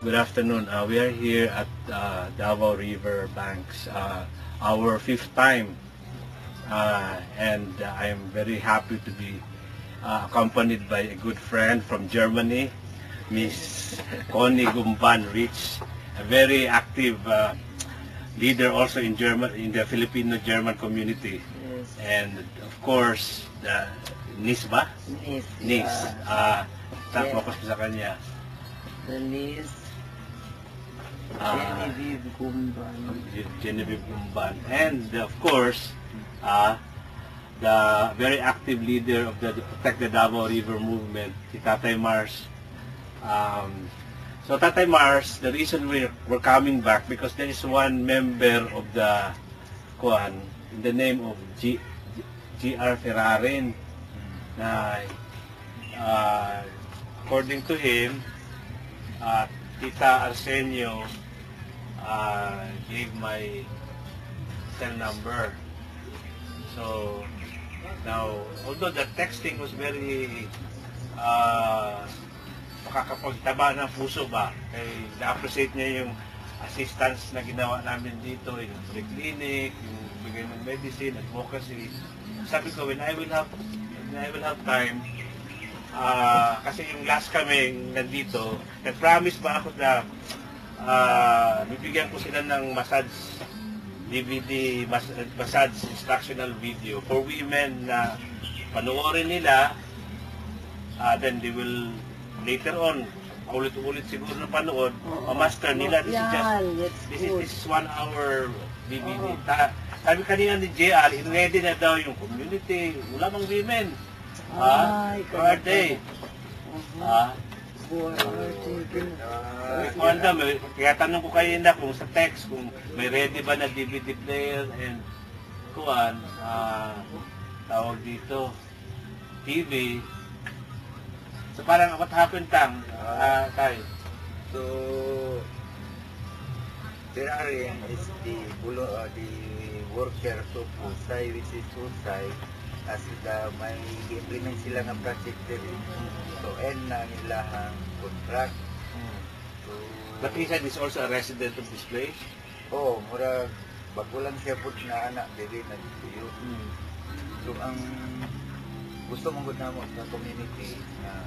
Good afternoon. We are here at Davao River banks, our fifth time, and I am very happy to be accompanied by a good friend from Germany, Miss Connie Gumban Rich, a very active leader also in the Filipino-German community, Yes. and of course the Nis ba? Nis. Tapos sa kanya. The Nis. Genevieve Gumban. Genevieve Gumban. And of course, the very active leader of the Protect the Davao River movement, si Tatay Mars. So Tatay Mars, the reason we're coming back because there is one member of the Kuan in the name of G.R. Ferrarin na according to him, Tita Arsenio gave my cell number. So now, although the texting was very makakapagtaba ng puso ba, na-appreciate niya yung assistance na ginawa namin dito, yung free clinic, yung bigay ng medicine, advocacy. Sabi ko, when I will have time, kasi yung last kami nandito, nag-promise pa ako na bibigyan ko sila ng massage DVD, massage instructional video for women na panoorin nila, then they will later on ulit-ulit siguro na panood, master nila. This is 1 hour DVD. Sabi kanina ni JR, in-ready na daw yung community, wala bang women. Birthday. Kaya tanong ko kayo na kung sa text, kung may ready ba na DVD player and kuan, tawag dito, TV. So parang what happened Tang, Tay? So, Ferrarin is the worker to Pusay, which is Pusay. As may implement sila ng project diri. So, end na nila ang contract. So, But he said he's also a resident of this place? Oo, mura, bago lang siya po na anak, diri na dito. So, ang gusto mong gud namo sa community na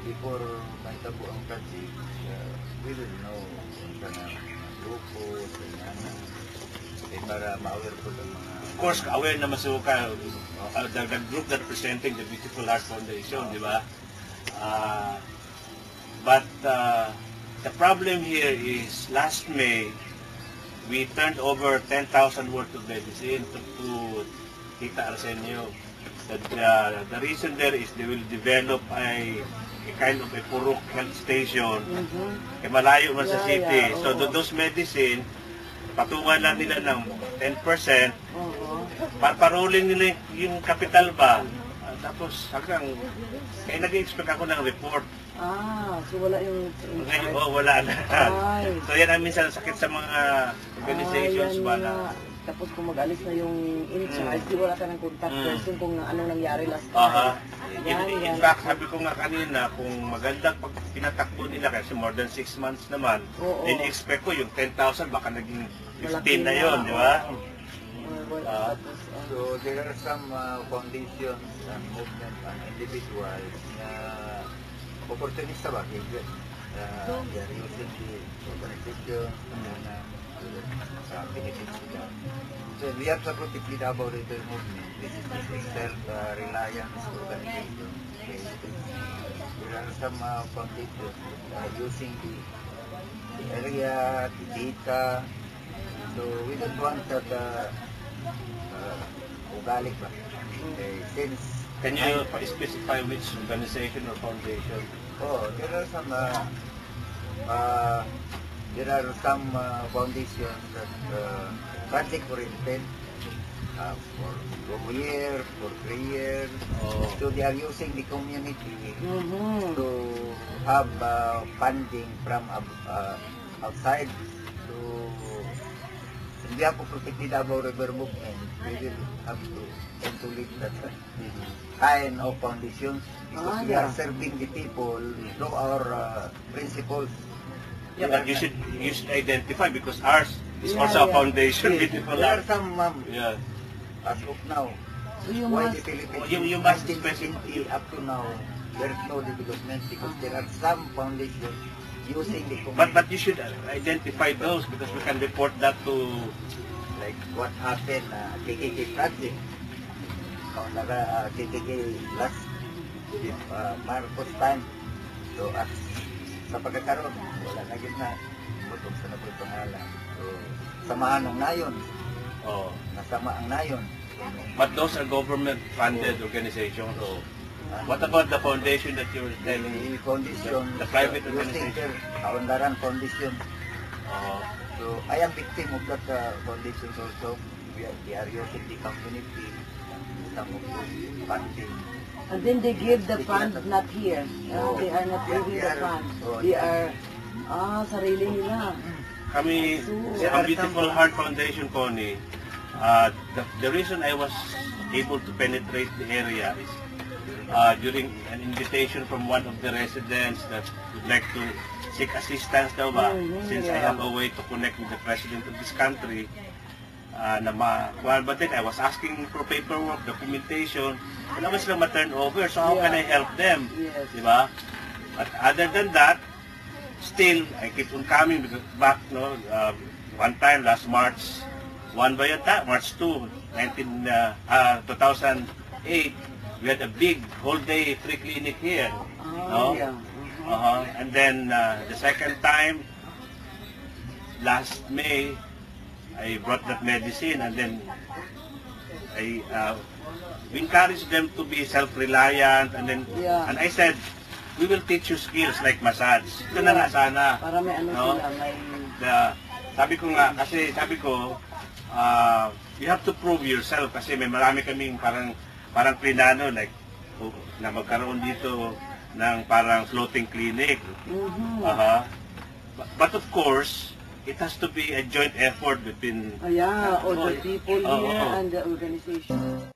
before may tabo ang project, we will know sa grupo, sa para ma-aware po ng mga. Of course, aware na masuka the group that representing the Beautiful Heart Foundation, di ba? But the problem here is last May, we turned over 10,000 worth of medicine to Tita Arsenio. The reason there is they will develop a kind of a Purok health station. Malayo man sa city. So those medicine, patungan lang nila ng 10%, paparoling nila yung capital ba. Tapos hanggang, kaya nag-expect ako ng report. So wala yung Ngayon, wala na. So yan ang minsan sakit sa mga organizations ba na. Tapos kung mag-alis na yung in-charge, di wala ka ng contact person kung anong nangyari last time. In fact, sabi ko nga kanina, kung magandang pag pinatakbo nila, kasi more than 6 months naman, in-expect ko yung 10,000, baka naging 15 na yun, di ba? So, there are some foundations and movement and individuals na opportunista ba? They are using the organization na benefits sila. So, we have to protect the Davao River movement. This is the self-reliance organization. Okay. There are some foundations using the area, the data. So, we don't want that ugalik ba? Okay. Since Can you specify which organization or foundation? there are some foundations that project oriented for 2 years, for 3 years. So they are using the community to have funding from outside. So in behalf of Protect the Davao River movement, we will have to consolidate that kind of foundations because we are serving the people through our principles. But you should identify because ours is Yeah, also a yeah. foundation. Yes, Beautiful there are land. some, Yeah. as of now, So you why must, the Philippines You must 1960 up to now, there's no development because there are some foundations using the But you should identify those because we can report that to. like what happened KKK project. KKK last Marcos time. So at sa pagkakaroon, wala na yun na butog sa napoy pangalan. So samahan ng nayon, Oh. nasama ang nayon. But those are government-funded organizations. So, what about the foundation that you were telling me? The foundation, The private using organization. their Kaundaran Foundation. Oh. So I am victim of that foundation also. We are using the community, some of those funding. and then they give the fund not here. They are not Yeah, giving they the are- fund. oh, They yeah. are, sarili nila. Kami, There ang are Beautiful some- Heart Foundation, Connie, the reason I was able to penetrate the area is during an invitation from one of the residents that would like to seek assistance daw ba, since I have a way to connect with the president of this country. But then I was asking for paperwork, documentation, wala man silang ma-turn over, so how can I help them? Yes. Diba? But other than that, still, I keep on coming back, no, one time last March 1 ba yun ta? March 2, 2008, we had a big whole day free clinic here. No? Yeah. And then the second time, last May, I brought that medicine and then I we encouraged them to be self-reliant and then Yeah. and I said, we will teach you skills like massage. Ito na nga sana. Para may ano No? sila, may... Sabi ko nga, kasi sabi ko, you have to prove yourself kasi may marami kaming parang plinano like na magkaroon dito ng parang floating clinic. Mhm. But of course, it has to be a joint effort between Yeah, all the people Oo, here oo. and the organization.